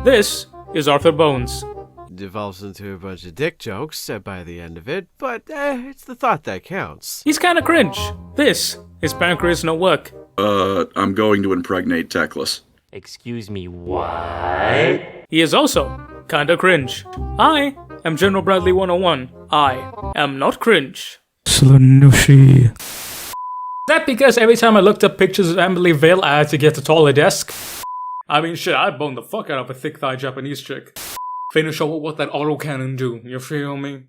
This is Arthur Bones. Devolves into a bunch of dick jokes by the end of it, but it's the thought that counts. He's kinda cringe. This is Pancreas No Work. I'm going to impregnate Teclis. Excuse me, what? He is also kinda cringe. I am General Bradley 101. I am not cringe. Slanushi. Is that because every time I looked up pictures of Emily Vale, I had to get a taller desk? I mean, shit, I'd bone the fuck out of a thick-thighed Japanese chick. Finish over what that autocannon do, you feel me?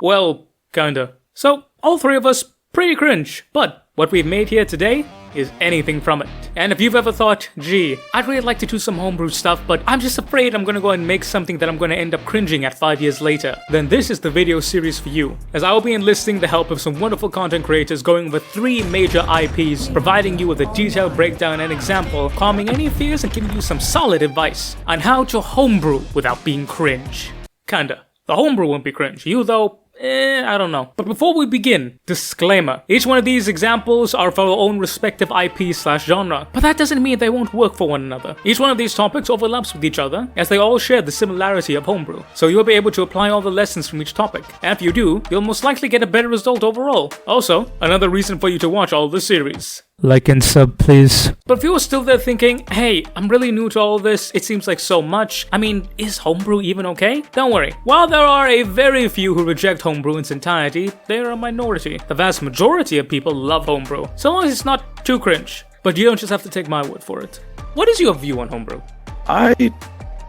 Well, kinda. So, all three of us, pretty cringe. But what we've made here today is anything from it. And if you've ever thought, gee, I'd really like to do some homebrew stuff, but I'm just afraid I'm gonna go and make something that I'm gonna end up cringing at 5 years later, then this is the video series for you, as I will be enlisting the help of some wonderful content creators going over 3 major IPs, providing you with a detailed breakdown and example, calming any fears and giving you some solid advice on how to homebrew without being cringe. Kinda. The homebrew won't be cringe. You, though, I don't know. But before we begin, disclaimer. Each one of these examples are for our own respective IP/genre, but that doesn't mean they won't work for one another. Each one of these topics overlaps with each other, as they all share the similarity of homebrew, so you'll be able to apply all the lessons from each topic. And if you do, you'll most likely get a better result overall. Also, another reason for you to watch all the series. Like and sub, please. But if you're still there thinking, hey, I'm really new to all this, it seems like so much, I mean, is homebrew even okay? Don't worry. While there are a very few who reject homebrew in its entirety, they're a minority. The vast majority of people love homebrew, so long as it's not too cringe. But you don't just have to take my word for it. What is your view on homebrew? I'm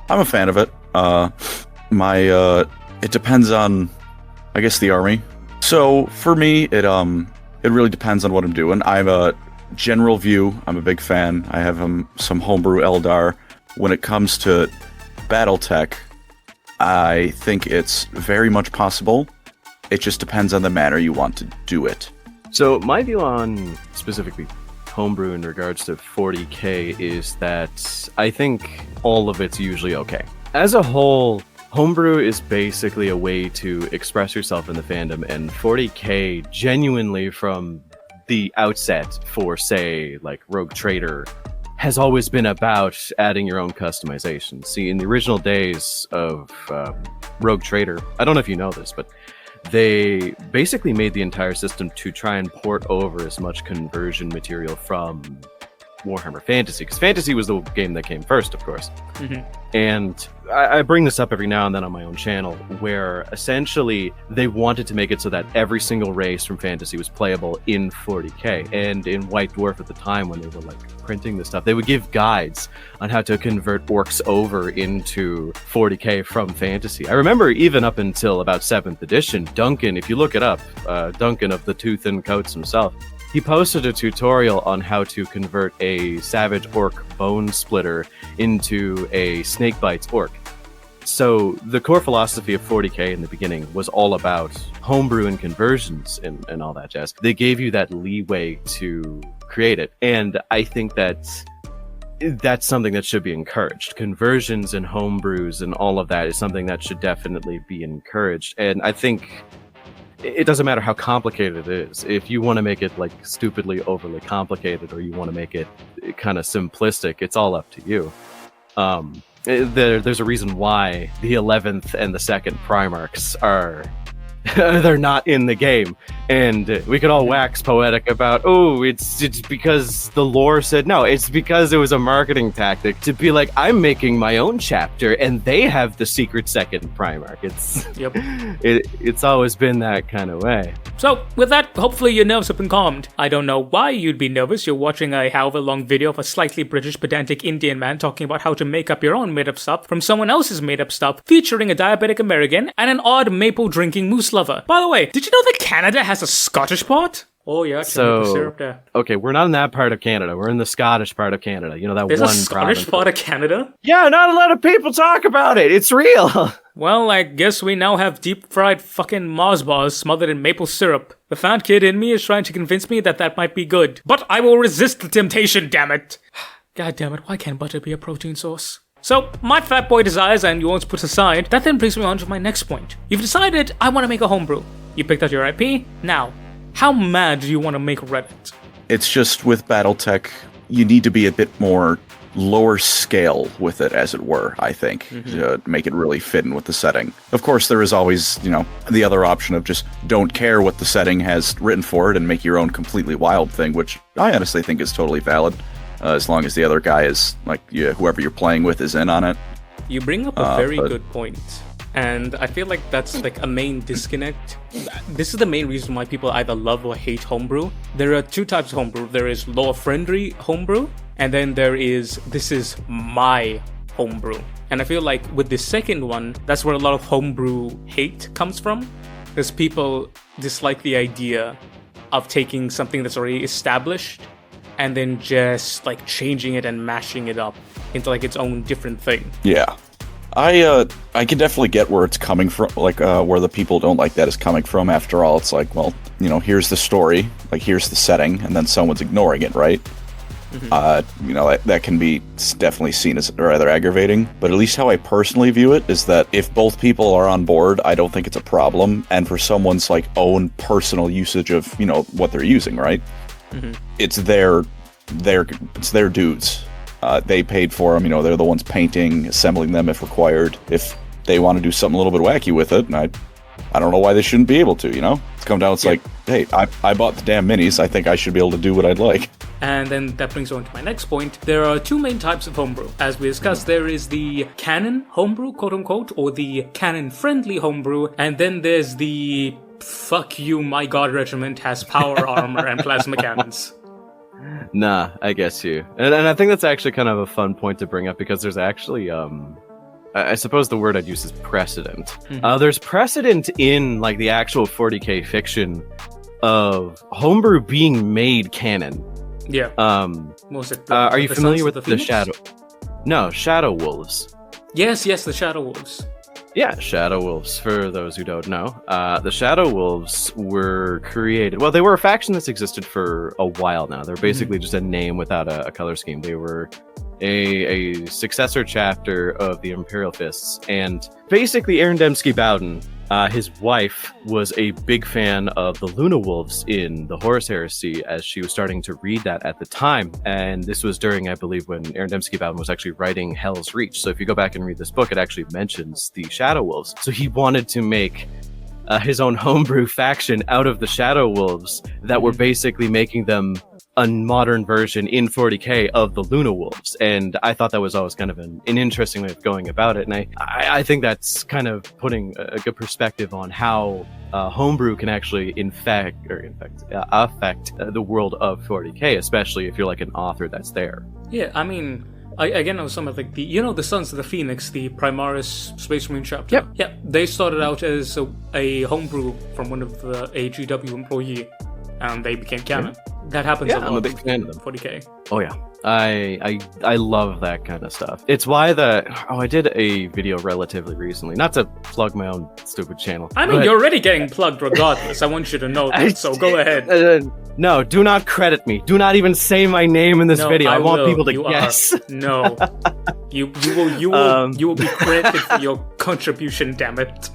a fan of it. It depends on, I guess, the army. So for me, it really depends on what I'm doing. I'm a general view. I'm a big fan. I have some homebrew Eldar. When it comes to BattleTech, I think it's very much possible. It just depends on the manner you want to do it. So my view on specifically homebrew in regards to 40k is that I think all of it's usually okay. As a whole, homebrew is basically a way to express yourself in the fandom, and 40k genuinely from the outset for, say, like Rogue Trader has always been about adding your own customization. See, in the original days of Rogue Trader, I don't know if you know this, but they basically made the entire system to try and port over as much conversion material from Warhammer Fantasy, because Fantasy was the game that came first, of course. Mm-hmm. And I bring this up every now and then on my own channel, where essentially they wanted to make it so that every single race from Fantasy was playable in 40k. And in White Dwarf at the time, when they were like printing this stuff, they would give guides on how to convert orcs over into 40k from Fantasy. I remember even up until about 7th edition, Duncan, if you look it up, Duncan of the Tooth and Coats himself, he posted a tutorial on how to convert a Savage Orc Bone Splitter into a Snakebites Orc. So the core philosophy of 40k in the beginning was all about homebrew and conversions and all that jazz. They gave you that leeway to create it. And I think that's something that should be encouraged. Conversions and homebrews and all of that is something that should definitely be encouraged. And I think it doesn't matter how complicated it is. If you want to make it like stupidly overly complicated, or you want to make it kind of simplistic, it's all up to you. There's a reason why the 11th and the 2nd Primarchs are they're not in the game, and we could all wax poetic about, oh, it's because the lore said no. It's because it was a marketing tactic to be like, I'm making my own chapter, and they have the secret 2nd Primarch. It's always been that kind of way. So, with that, hopefully your nerves have been calmed. I don't know why you'd be nervous. You're watching a however long video of a slightly British pedantic Indian man talking about how to make up your own made-up stuff from someone else's made-up stuff, featuring a diabetic American and an odd maple-drinking moose lover. By the way, did you know that Canada has a Scottish part? Oh yeah, so syrup there. Okay, we're not in that part of Canada. We're in the Scottish part of Canada. You know that There's one a Scottish part of Canada? Yeah, not a lot of people talk about it. It's real. Well, I guess we now have deep-fried fucking Mars bars smothered in maple syrup. The fat kid in me is trying to convince me that that might be good. But I will resist the temptation, damn it. God damn it, why can't butter be a protein source? So, my fat boy desires and you won't put aside, that then brings me on to my next point. You've decided, I want to make a homebrew. You picked out your IP, now, how mad do you want to make Reddit? It's just with BattleTech, you need to be a bit more lower scale with it, as it were, I think, to make it really fit in with the setting. Of course, there is always, the other option of just don't care what the setting has written for it and make your own completely wild thing, which I honestly think is totally valid, as long as the other guy is, whoever you're playing with is in on it. You bring up a very good point. And I feel like that's like a main disconnect. This is the main reason why people either love or hate homebrew. There are two types of homebrew. There is lore-friendly homebrew, and then there is, this is my homebrew. And I feel like with the second one, that's where a lot of homebrew hate comes from. Because people dislike the idea of taking something that's already established and then just like changing it and mashing it up into like its own different thing. Yeah. I can definitely get where it's coming from, where the people don't like that is coming from. After all, it's like, well, here's the story, here's the setting, and then someone's ignoring it, right? That can be definitely seen as rather aggravating. But at least how I personally view it is that if both people are on board, I don't think it's a problem. And for someone's own personal usage of what they're using, right? It's their dudes. They paid for them, they're the ones painting, assembling them if required. If they want to do something a little bit wacky with it, and I don't know why they shouldn't be able to, It's come down, it's like, hey, I bought the damn minis, I think I should be able to do what I'd like. And then that brings on to my next point. There are two main types of homebrew. As we discussed, there is the canon homebrew, quote-unquote, or the canon-friendly homebrew, and then there's the fuck you, my god regiment has power armor and plasma cannons. Nah, I guess you. And I think that's actually kind of a fun point to bring up, because there's actually, I suppose the word I'd use is precedent. There's precedent in, the actual 40k fiction of homebrew being made canon. Yeah. Was it are you familiar with the Phoenix? Shadow Wolves? Yes, the Shadow Wolves. Yeah, Shadow Wolves, for those who don't know. The Shadow Wolves were created... Well, they were a faction that's existed for a while now. They're basically just a name without a color scheme. They were a successor chapter of the Imperial Fists. And basically, Aaron Dembski-Bowden, his wife, was a big fan of the Luna Wolves in the Horus Heresy, as she was starting to read that at the time. And this was during, I believe, when Aaron Dembski-Bowden was actually writing Hell's Reach. So if you go back and read this book, it actually mentions the Shadow Wolves. So he wanted to make his own homebrew faction out of the Shadow Wolves that were basically making them a modern version in 40k of the Luna Wolves. And I thought that was always kind of an interesting way of going about it. And I think that's kind of putting a good perspective on how homebrew can actually affect the world of 40k, especially if you're an author that's there. Yeah, I mean, I know some of the Sons of the Phoenix, the Primaris Space Marine chapter. Yep. They started out as a homebrew from one of the AGW employee, and they became canon. That happens a lot. I'm a big fan of them. 40k. Oh yeah, I love that kind of stuff. It's why I did a video relatively recently, not to plug my own stupid channel. I mean, you're already getting plugged regardless. I want you to know that, so go ahead. No, do not credit me. Do not even say my name in this video. I want people to guess. No, you will be credited for your contribution. Damn it.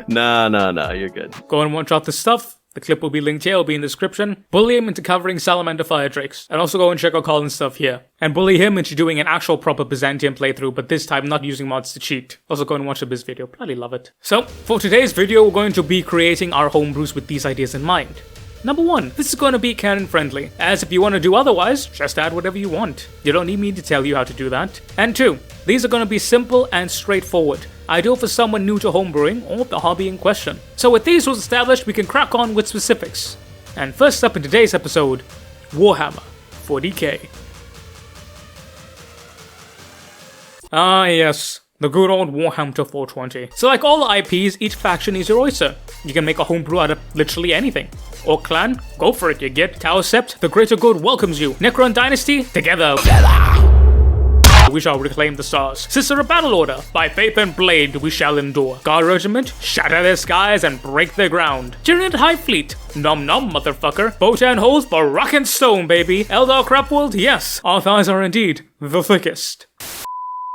No, you're good. Go and watch out the stuff. The clip will be linked here, will be in the description. Bully him into covering Salamander Fire Drakes. And also go and check out Colin's stuff here. And bully him into doing an actual proper Byzantium playthrough, but this time not using mods to cheat. Also go and watch the Biz video, bloody love it. So, for today's video, we're going to be creating our homebrews with these ideas in mind. Number 1, this is going to be canon friendly, as if you want to do otherwise, just add whatever you want. You don't need me to tell you how to do that. And 2, these are going to be simple and straightforward, ideal for someone new to homebrewing or the hobby in question. So with these rules established, we can crack on with specifics. And first up in today's episode, Warhammer 40k. Ah yes, the good old Warhammer 420. So like all IPs, each faction is your oyster. You can make a homebrew out of literally anything. Orc Clan, go for it, you get. Tau Sept, the greater good welcomes you. Necron Dynasty, together. We shall reclaim the stars. Sister of Battle Order, by faith and blade we shall endure. Guard Regiment, shatter their skies and break their ground. Tyranid High Fleet, nom nom motherfucker. Botan Holes, for rock and stone baby. Eldar Crapworld, yes, our thighs are indeed the thickest.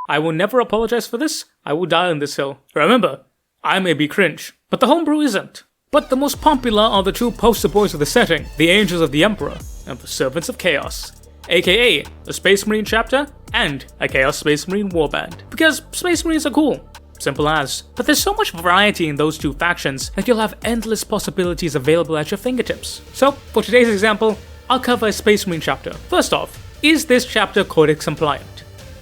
I will never apologize for this, I will die on this hill. Remember, I may be cringe, but the homebrew isn't. But the most popular are the two poster boys of the setting, the Angels of the Emperor and the Servants of Chaos, aka the Space Marine chapter and a Chaos Space Marine warband. Because Space Marines are cool. Simple as. But there's so much variety in those two factions that you'll have endless possibilities available at your fingertips. So, for today's example, I'll cover a Space Marine chapter. First off, is this chapter Codex compliant?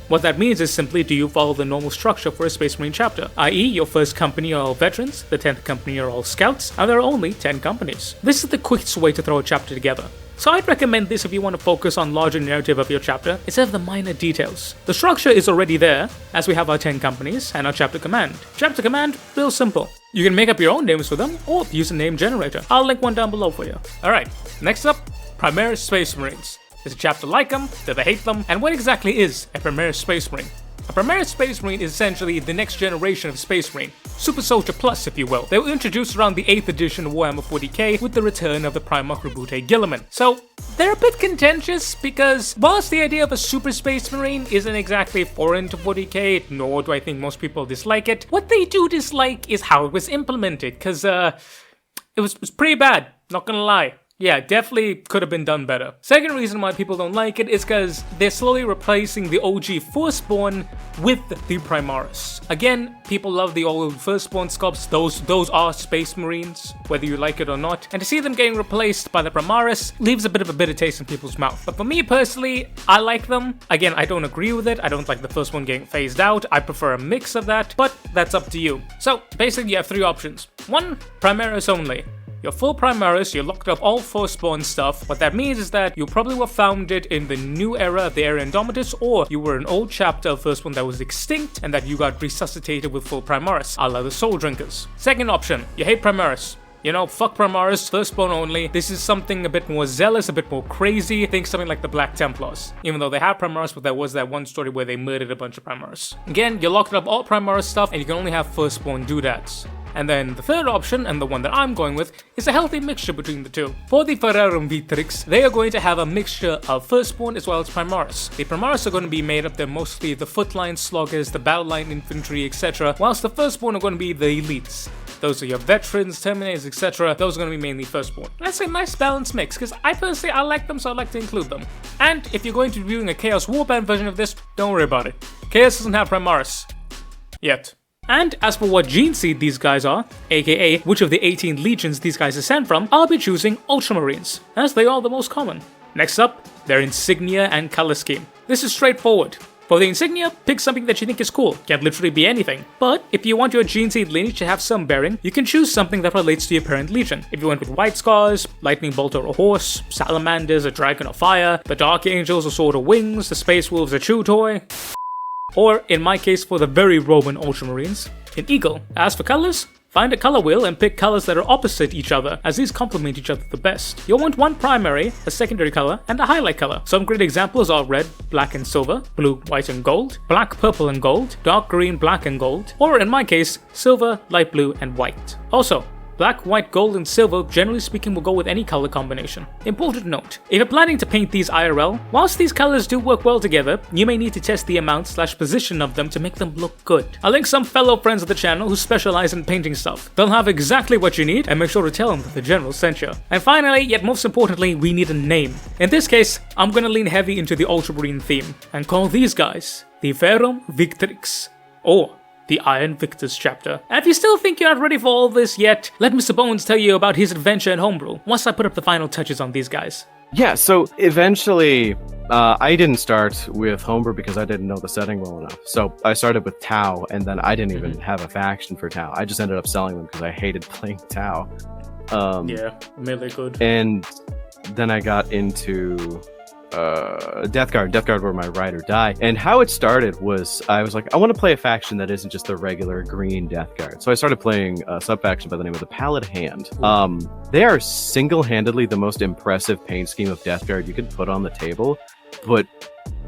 What that means is simply, do you follow the normal structure for a Space Marine chapter? I.e., your first company are all veterans, the 10th company are all scouts, and there are only 10 companies. This is the quickest way to throw a chapter together. So I'd recommend this if you want to focus on larger narrative of your chapter instead of the minor details. The structure is already there, as we have our 10 companies and our chapter command. Chapter command, real simple. You can make up your own names for them, or use a name generator. I'll link one down below for you. Alright, next up, Primaris Space Marines. Is a chapter like them? Do they hate them? And what exactly is a Primaris Space Marine? A Primaris Space Marine is essentially the next generation of Space Marine, Super Soldier Plus if you will. They were introduced around the 8th edition of Warhammer 40k with the return of the Primarch Rebute Gilliman. So, they're a bit contentious because whilst the idea of a Super Space Marine isn't exactly foreign to 40k, nor do I think most people dislike it, what they do dislike is how it was implemented, because it was pretty bad, not gonna lie. Yeah, definitely could have been done better. Second reason why people don't like it is because they're slowly replacing the OG Firstborn with the Primaris. Again, people love the old Firstborn sculpts, those are Space Marines, whether you like it or not, and to see them getting replaced by the Primaris leaves a bit of a bitter taste in people's mouth. But for me personally, I like them. Again, I don't agree with it, I don't like the first one getting phased out, I prefer a mix of that, but that's up to you. So, basically you have three options. One, Primaris only. You're full Primaris, you locked up all Firstborn stuff. What that means is that you probably were founded in the new era of the Era Indomitus, or you were an old chapter of Firstborn that was extinct and that you got resuscitated with full Primaris, a la the Soul Drinkers. Second option, you hate Primaris. You know, fuck Primaris, Firstborn only. This is something a bit more zealous, a bit more crazy. Think something like the Black Templars. Even though they have Primaris, but there was that one story where they murdered a bunch of Primaris. Again, you locked up all Primaris stuff and you can only have Firstborn doodads. And then the third option, and the one that I'm going with, is a healthy mixture between the two. For the Ferrarum Victrix, they are going to have a mixture of Firstborn as well as Primaris. The Primaris are going to be made up, they're mostly the footline sloggers, the battle line infantry, etc. Whilst the Firstborn are going to be the elites. Those are your veterans, terminators, etc. Those are going to be mainly Firstborn. That's a nice balanced mix, because I personally, I like them, so I like to include them. And if you're going to be viewing a Chaos Warband version of this, don't worry about it. Chaos doesn't have Primaris. Yet. And as for what gene seed these guys are, aka which of the 18 legions these guys descend from, I'll be choosing Ultramarines, as they are the most common. Next up, their insignia and color scheme. This is straightforward. For the insignia, pick something that you think is cool, can literally be anything. But if you want your gene seed lineage to have some bearing, you can choose something that relates to your parent legion. If you went with White Scars, Lightning Bolt or a horse, Salamanders, a dragon or fire, the Dark Angels, a sword or wings, the Space Wolves, a chew toy. Or, in my case, for the very Roman Ultramarines, an eagle. As for colors, find a color wheel and pick colors that are opposite each other, as these complement each other the best. You'll want one primary, a secondary color, and a highlight color. Some great examples are red, black and silver, blue, white and gold, black, purple and gold, dark green, black and gold, or in my case, silver, light blue and white. Also, black, white, gold, and silver, generally speaking, will go with any color combination. Important note, if you're planning to paint these IRL, whilst these colors do work well together, you may need to test the amount/position of them to make them look good. I'll link some fellow friends of the channel who specialize in painting stuff. They'll have exactly what you need, and make sure to tell them that the general sent you. And finally, yet most importantly, we need a name. In this case, I'm gonna lean heavy into the Ultramarine theme, and call these guys the Ferrum Victrix, or the Iron Victors chapter. And if you still think you're not ready for all this yet, let Mr. Bones tell you about his adventure in Homebrew, once I put up the final touches on these guys. Yeah, so eventually, I didn't start with Homebrew because I didn't know the setting well enough. So I started with Tau, and then I didn't even have a faction for Tau. I just ended up selling them because I hated playing Tau. Yeah, melee good. And then I got into Death Guard were my ride or die. And how it started was I was like, I want to play a faction that isn't just the regular green Death Guard. So I started playing a sub-faction by the name of the Pallid Hand. They are single-handedly the most impressive paint scheme of Death Guard you could put on the table, but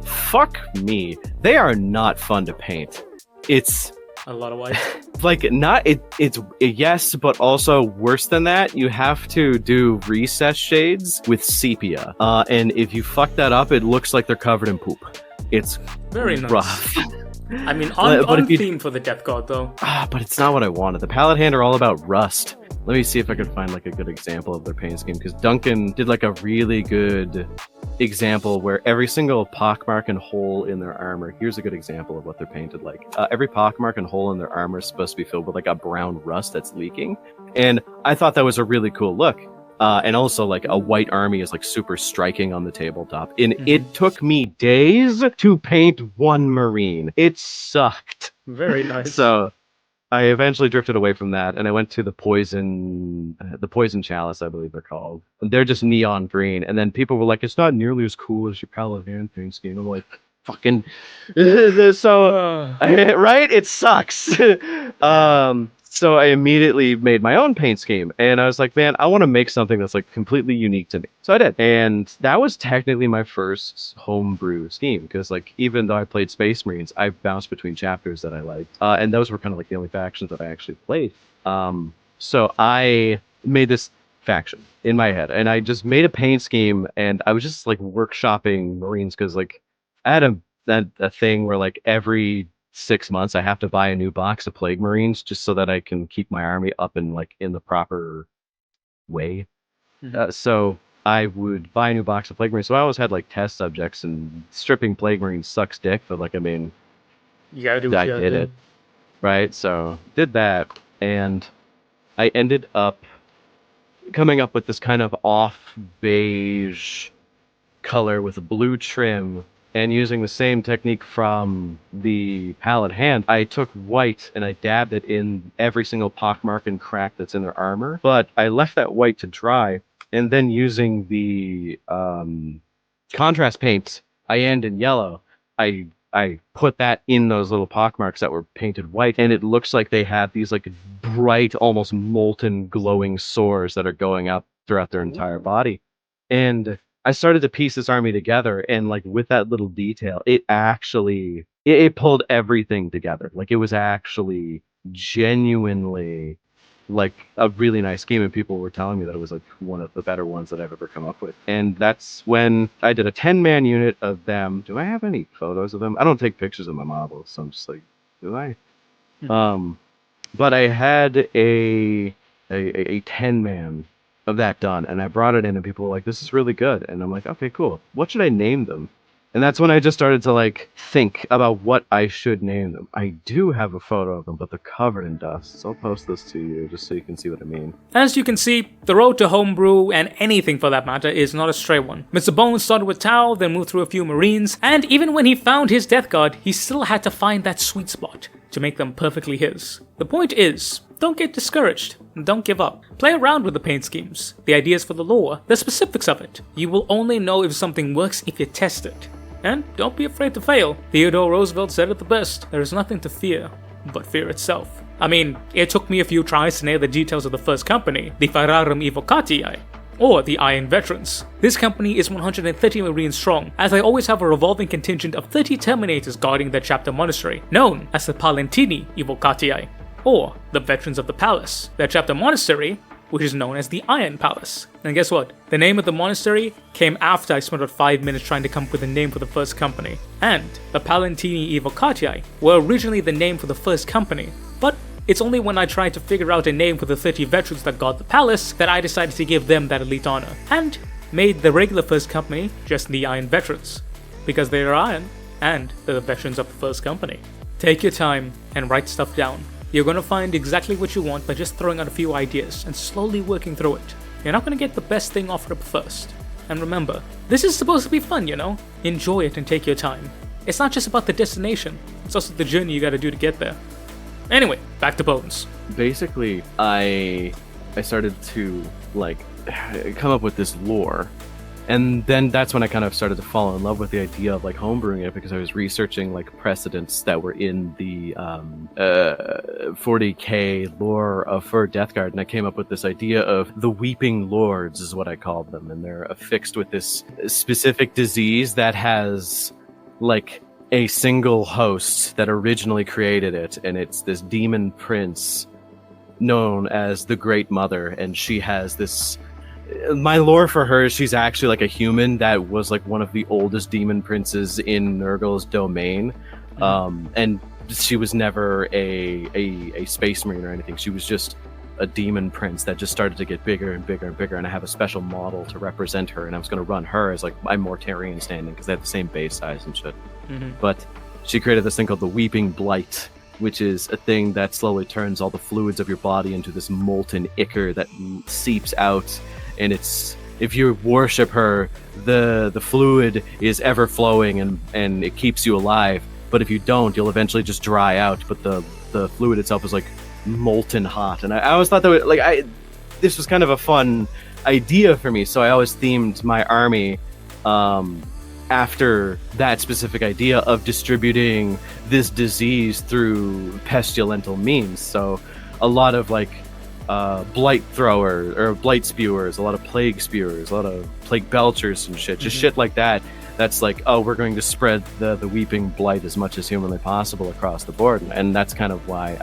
fuck me, they are not fun to paint. It's a lot of white. Like, it's yes, but also worse than that, you have to do recess shades with sepia. And if you fuck that up, it looks like they're covered in poop. It's very rough. Nice. I mean, on theme for the Death Guard, though. But it's not what I wanted. The Pallid Hand are all about rust. Let me see if I can find like a good example of their paint scheme, because Duncan did like a really good example where every single pockmark and hole in their armor, here's a good example of what they're painted like. Every pockmark and hole in their armor is supposed to be filled with like a brown rust that's leaking, and I thought that was a really cool look. And also like a white army is like super striking on the tabletop, and it took me days to paint one Marine. It sucked. Very nice. So I eventually drifted away from that, and I went to the poison chalice, I believe they're called. They're just neon green, and then people were like, "It's not nearly as cool as your Paladin paint scheme." I'm like, "Fucking," so right? It sucks. So I immediately made my own paint scheme, and I was like, "Man, I want to make something that's like completely unique to me." So I did, and that was technically my first homebrew scheme, because like even though I played Space Marines, I bounced between chapters that I liked, and those were kind of like the only factions that I actually played. So I made this faction in my head, and I just made a paint scheme, and I was just like workshopping Marines, because like I had a thing where like every 6 months I have to buy a new box of Plague Marines just so that I can keep my army up and like in the proper way. So I would buy a new box of Plague Marines. So I always had like test subjects, and stripping Plague Marines sucks dick, but like I mean, You gotta do what I you gotta did do. it, right? So did that, and I ended up coming up with this kind of off beige color with a blue trim. And using the same technique from the palette hand, I took white and I dabbed it in every single pockmark and crack that's in their armor. But I left that white to dry, and then using the contrast paint, cyan and yellow, I put that in those little pockmarks that were painted white, and it looks like they have these like bright, almost molten, glowing sores that are going up throughout their entire body. And I started to piece this army together, and like with that little detail, it actually it pulled everything together. Like it was actually genuinely like a really nice scheme, and people were telling me that it was like one of the better ones that I've ever come up with. And that's when I did a 10-man unit of them. Do I have any photos of them? I don't take pictures of my models, so I'm just like, do I? But I had a 10-man of that done, and I brought it in, and people were like, "This is really good." And I'm like, "Okay, cool. What should I name them?" And that's when I just started to like think about what I should name them. I do have a photo of them, but they're covered in dust, so I'll post this to you just so you can see what I mean. As you can see, the road to homebrew, and anything for that matter, is not a straight one. Mr. Bones started with Tau, then moved through a few Marines, and even when he found his Death Guard, he still had to find that sweet spot to make them perfectly his. The point is, don't get discouraged, and don't give up. Play around with the paint schemes, the ideas for the lore, the specifics of it. You will only know if something works if you test it. And don't be afraid to fail. Theodore Roosevelt said it the best: there is nothing to fear but fear itself. I mean, it took me a few tries to nail the details of the first company, the Ferarum Evocatii, or the Iron Veterans. This company is 130 Marines strong, as I always have a revolving contingent of 30 Terminators guarding their chapter monastery, known as the Palentini Evocatii, or the Veterans of the Palace. Their chapter monastery, which is known as the Iron Palace. And guess what? The name of the monastery came after I spent about 5 minutes trying to come up with a name for the first company. And the Palentini Evocatii were originally the name for the first company, but it's only when I tried to figure out a name for the 30 veterans that guard the palace that I decided to give them that elite honor, and made the regular first company just the Iron Veterans, because they are iron, and they're the veterans of the first company. Take your time and write stuff down. You're going to find exactly what you want by just throwing out a few ideas and slowly working through it. You're not going to get the best thing offered up first. And remember, this is supposed to be fun, you know? Enjoy it and take your time. It's not just about the destination, it's also the journey you gotta do to get there. Anyway, back to Bones. Basically, I started to like come up with this lore, and then that's when I kind of started to fall in love with the idea of like homebrewing it, because I was researching like precedents that were in the 40k lore for Death Guard, and I came up with this idea of the Weeping Lords is what I called them, and they're affixed with this specific disease that has like a single host that originally created it, and it's this demon prince known as the Great Mother, and she has this. My lore for her, she's actually like a human that was like one of the oldest demon princes in Nurgle's domain, and she was never a space marine or anything. She was just a demon prince that just started to get bigger and bigger and bigger, and I have a special model to represent her, and I was going to run her as like my Mortarian standing because they have the same base size and shit. But she created this thing called the Weeping Blight, which is a thing that slowly turns all the fluids of your body into this molten ichor that seeps out, and it's, if you worship her, the fluid is ever flowing and it keeps you alive. But if you don't, you'll eventually just dry out. But the fluid itself is like molten hot, and I always thought that this was kind of a fun idea for me. So I always themed my army after that specific idea of distributing this disease through pestilential means. So a lot of like blight throwers or blight spewers, a lot of plague spewers, a lot of plague belchers and shit, just shit like that. That's like, oh, we're going to spread the weeping blight as much as humanly possible across the board, and that's kind of why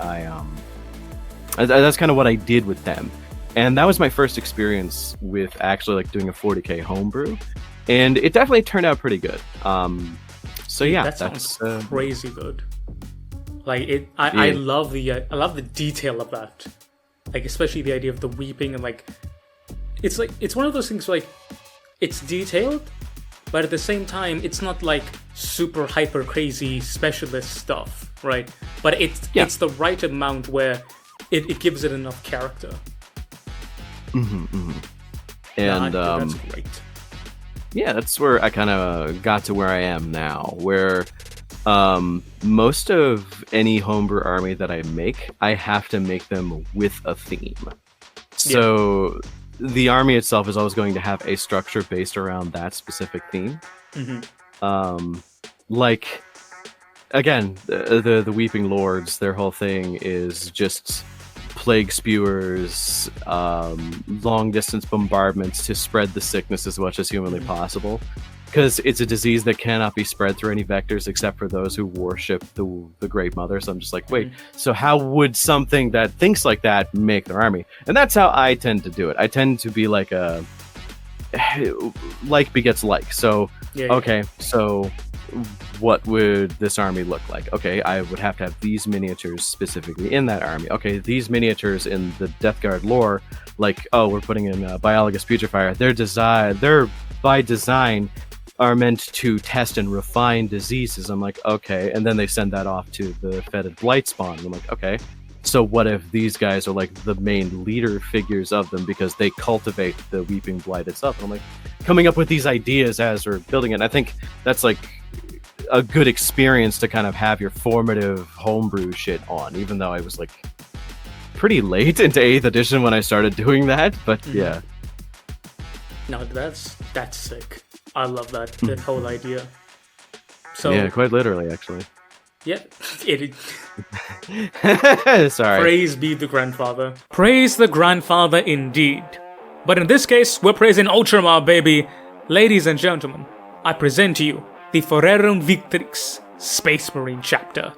that's kind of what I did with them. And that was my first experience with actually like doing a 40k homebrew, and it definitely turned out pretty good. So yeah, that sounds crazy good. Like I love the detail of that. Like especially the idea of the weeping, and like it's one of those things where, like, it's detailed, but at the same time it's not like super hyper crazy specialist stuff, right? But it's the right amount where it gives it enough character. And that's great. Yeah, that's where I kind of got to where I am now, where most of any homebrew army that I make, I have to make them with a theme. So the army itself is always going to have a structure based around that specific theme. Like, again, the Weeping Lords, their whole thing is just plague spewers, long distance bombardments to spread the sickness as much as humanly possible, because it's a disease that cannot be spread through any vectors except for those who worship the Great Mother. So I'm just like, wait, so how would something that thinks like that make their army? And that's how I tend to do it. I tend to be like like begets like. So okay, so what would this army look like? Okay, I would have to have these miniatures specifically in that army. Okay, these miniatures in the Death Guard lore, like, oh, we're putting in Biologus Putrefier. They're by design are meant to test and refine diseases. I'm like, okay, and then they send that off to the Fetid Blight Spawn. I'm like, okay, so what if these guys are like the main leader figures of them because they cultivate the Weeping Blight itself? And I'm like, coming up with these ideas as we're building it. And I think that's like a good experience to kind of have your formative homebrew shit on, even though I was like pretty late into 8th edition when I started doing that, but yeah. No, that's sick. I love that whole idea. So yeah, quite literally, actually. Yeah, Sorry. Praise be the grandfather. Praise the grandfather indeed. But in this case, we're praising Ultramar, baby. Ladies and gentlemen, I present to you the Forerum Victrix Space Marine chapter.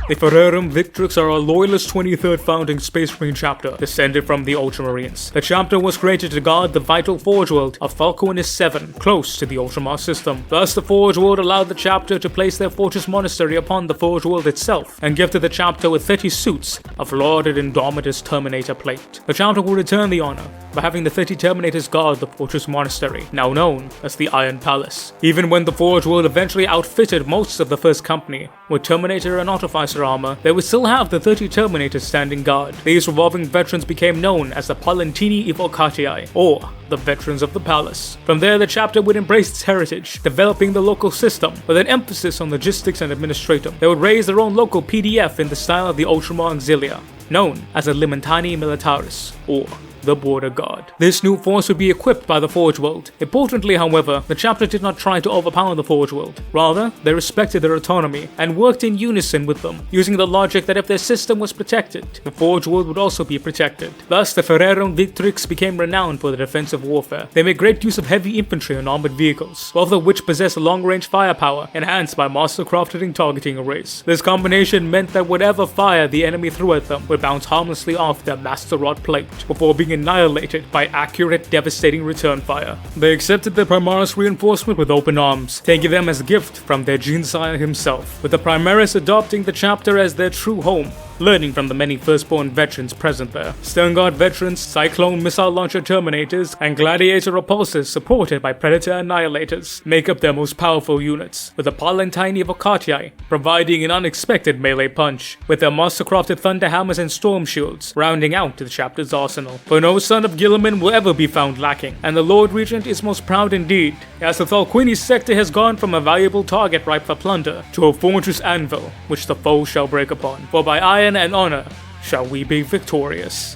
The Ferrerum Victrix are a loyalist 23rd founding Space Marine chapter, descended from the Ultramarines. The chapter was created to guard the vital Forge World of Falconis 7, close to the Ultramar system. Thus, the Forge World allowed the chapter to place their fortress monastery upon the Forge World itself, and gifted the chapter with 30 suits of lauded Indomitus Terminator plate. The chapter will return the honor by having the 30 Terminators guard the fortress monastery, now known as the Iron Palace. Even when the Forge World eventually outfitted most of the first company with Terminator and Autoficer armor, they would still have the 30 Terminators standing guard. These revolving veterans became known as the Palantini Evocatii, or the Veterans of the Palace. From there, the chapter would embrace its heritage, developing the local system with an emphasis on logistics and administratum. They would raise their own local PDF in the style of the Ultramar Auxilia, known as the Limentani Militaris, or the Border Guard. This new force would be equipped by the Forge World. Importantly, however, the chapter did not try to overpower the Forge World. Rather, they respected their autonomy and worked in unison with them, using the logic that if their system was protected, the Forge World would also be protected. Thus, the Ferrerum Victrix became renowned for their defensive warfare. They made great use of heavy infantry and armored vehicles, both of which possessed long-range firepower, enhanced by master-crafted and targeting arrays. This combination meant that whatever fire the enemy threw at them would bounce harmlessly off their Master Rod plate, before being annihilated by accurate, devastating return fire. They accepted the Primaris reinforcement with open arms, taking them as a gift from their Gene Sire himself, with the Primaris adopting the chapter as their true home, learning from the many firstborn veterans present there. Sternguard veterans, Cyclone missile launcher Terminators, and Gladiator repulsors supported by Predator Annihilators make up their most powerful units, with the Palantine Evocatii providing an unexpected melee punch, with their master-crafted Thunder Hammers and Storm Shields rounding out the chapter's arsenal. For no son of Gilliman will ever be found lacking, and the Lord Regent is most proud indeed, as the Thalquini sector has gone from a valuable target ripe for plunder to a fortress anvil, which the foe shall break upon. For by iron and honor shall we be victorious.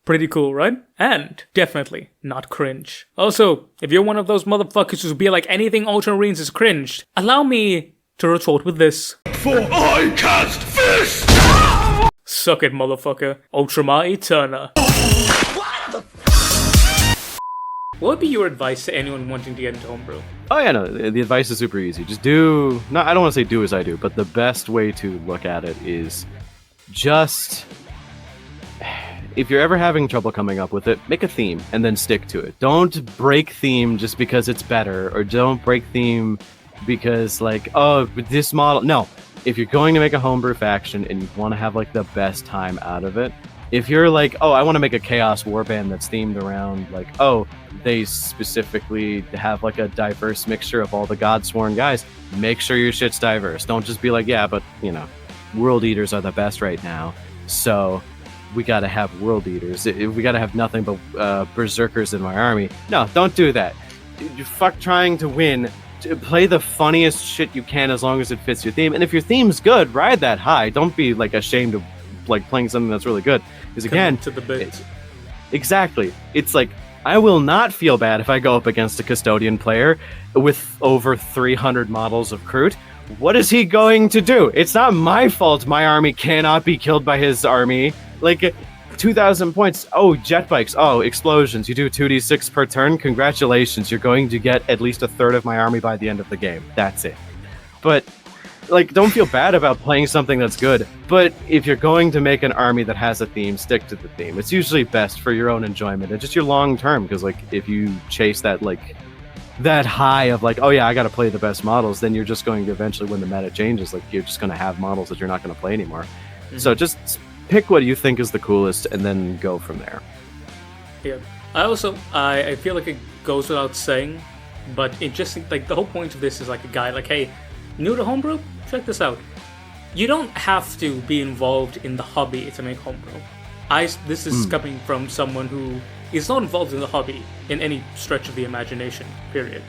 Pretty cool, right? And definitely not cringe. Also, if you're one of those motherfuckers who be like anything Ultramarines is cringed, allow me to retort with this. For I cast fist! Suck it, motherfucker. Ultramar Eterna. What would be your advice to anyone wanting to get into homebrew? Oh yeah, no, the advice is super easy. Just do, no, I don't want to say do as I do, but the best way to look at it is just, if you're ever having trouble coming up with it, make a theme and then stick to it. Don't break theme just because it's better, or don't break theme because like, oh, this model, no. If you're going to make a homebrew faction and you want to have like the best time out of it, if you're like, oh, I want to make a Chaos Warband that's themed around like, oh, they specifically have like a diverse mixture of all the Godsworn guys, make sure your shit's diverse. Don't just be like, yeah, but you know, World Eaters are the best right now, so we gotta have World Eaters. We gotta have nothing but Berserkers in my army. No, don't do that. You fuck trying to win. Play the funniest shit you can as long as it fits your theme. And if your theme's good, ride that high. Don't be like ashamed of like playing something that's really good. Because again, to the bit. Exactly. It's like, I will not feel bad if I go up against a Custodian player with over 300 models of Kroot. What is he going to do? It's not my fault my army cannot be killed by his army. Like, 2,000 points. Oh, jet bikes. Oh, explosions. You do 2d6 per turn. Congratulations. You're going to get at least a third of my army by the end of the game. That's it. But, like, don't feel bad about playing something that's good. But if you're going to make an army that has a theme, stick to the theme. It's usually best for your own enjoyment and just your long term. Because, like, if you chase that, like, that high of like, oh yeah, I gotta play the best models, then you're just going to eventually, when the meta changes, like, you're just going to have models that you're not going to play anymore. Mm-hmm. So just pick what you think is the coolest and then go from there. Yeah. I feel like it goes without saying, but it just, like, the whole point of this is like a guy like, hey, new to homebrew? Check this out. You don't have to be involved in the hobby to make homebrew. This is coming from someone who is not involved in the hobby in any stretch of the imagination, period.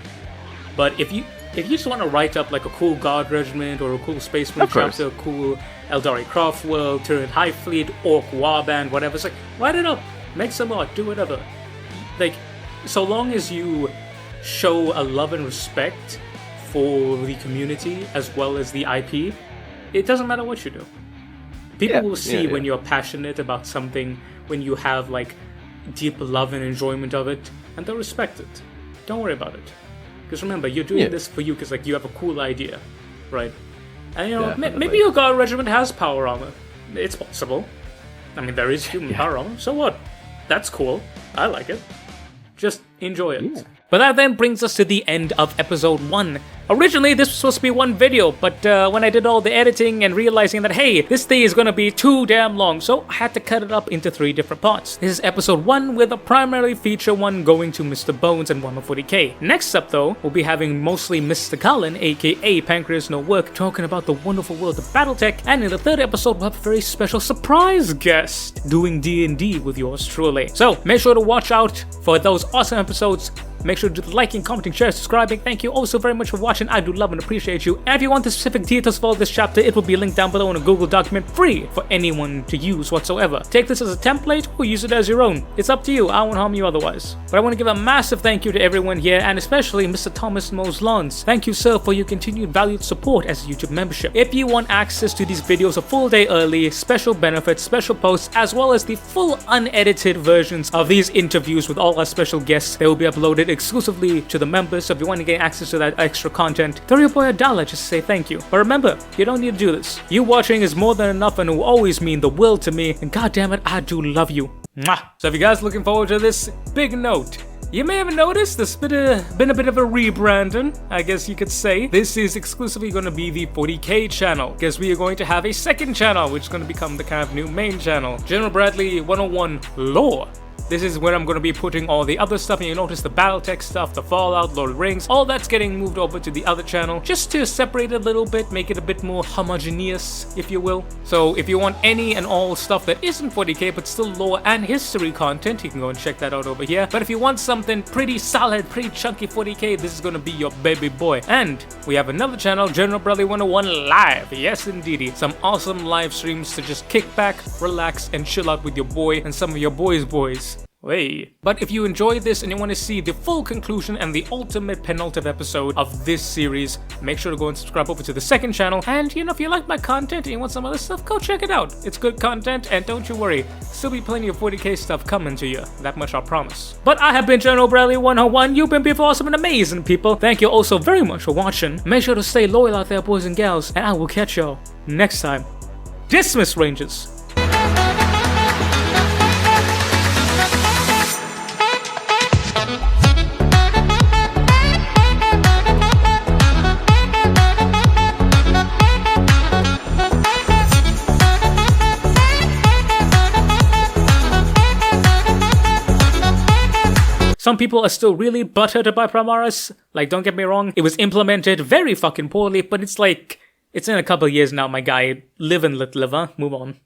But if you just want to write up like a cool guard regiment or a cool space marine chapter, a cool Eldari craft world, Tyrian High Fleet, Orc Warband, whatever, it's like, write it up, make some art, do whatever. Like, so long as you show a love and respect for the community as well as the IP, it doesn't matter what you do. People will see when you're passionate about something, when you have like deep love and enjoyment of it, and they'll respect it. Don't worry about it. Because remember, you're doing this for you because like you have a cool idea, right? And you know, Definitely. maybe your guard regiment has power armor. It's possible. I mean, there is human power armor. So what? That's cool. I like it. Just enjoy it. Yeah. But that then brings us to the end of episode 1. Originally, this was supposed to be one video, but when I did all the editing and realizing that, hey, this thing is gonna be too damn long, so I had to cut it up into 3 different parts. This is episode 1 with a primary feature one going to Mr. Bones and 140k. Next up, though, we'll be having mostly Mr. Cullen, aka Pancreas No Work, talking about the wonderful world of Battletech, and in the 3rd episode, we'll have a very special surprise guest doing D&D with yours truly. So, make sure to watch out for those awesome episodes. Make sure to do the liking, commenting, sharing, subscribing. Thank you all so very much for watching. I do love and appreciate you. And if you want the specific details for this chapter, it will be linked down below in a Google document, free for anyone to use whatsoever. Take this as a template or use it as your own. It's up to you. I won't harm you otherwise. But I want to give a massive thank you to everyone here, and especially Mr. Thomas Moslons. Thank you, sir, for your continued valued support as a YouTube membership. If you want access to these videos a full day early, special benefits, special posts, as well as the full unedited versions of these interviews with all our special guests, they will be uploaded exclusively to the members. So if you want to get access to that extra content, throw your boy $1 just to say thank you. But remember, you don't need to do this. You watching is more than enough and will always mean the world to me, and goddammit, I do love you. Mwah. So if you guys are looking forward to this big note, you may have noticed there's been a bit of a rebranding, I guess you could say. This is exclusively going to be the 40k channel, because we are going to have a second channel, which is going to become the kind of new main channel, General Bradley 101 Lore. This is where I'm going to be putting all the other stuff, and you notice the Battletech stuff, the Fallout, Lord of the Rings, all that's getting moved over to the other channel, just to separate it a little bit, make it a bit more homogeneous, if you will. So if you want any and all stuff that isn't 40k, but still lore and history content, you can go and check that out over here. But if you want something pretty solid, pretty chunky 40k, this is going to be your baby boy. And we have another channel, General Bradley 101 Live. Yes, indeedy. Some awesome live streams to just kick back, relax, and chill out with your boy and some of your boys. Hey. But if you enjoyed this and you want to see the full conclusion and the ultimate penultimate episode of this series, make sure to go and subscribe over to the second channel. And you know, if you like my content and you want some other stuff, go check it out. It's good content, and don't you worry, still be plenty of 40k stuff coming to you. That much I'll promise. But I have been General Bradley 101. You've been beautiful, awesome, and amazing people. Thank you all so very much for watching. Make sure to stay loyal out there, boys and gals, and I will catch y'all next time. Dismiss, Rangers. Some people are still really butthurt about Primaris. Like, don't get me wrong, it was implemented very fucking poorly, but it's like, it's in a couple years now, my guy. Live and let live, huh? Move on.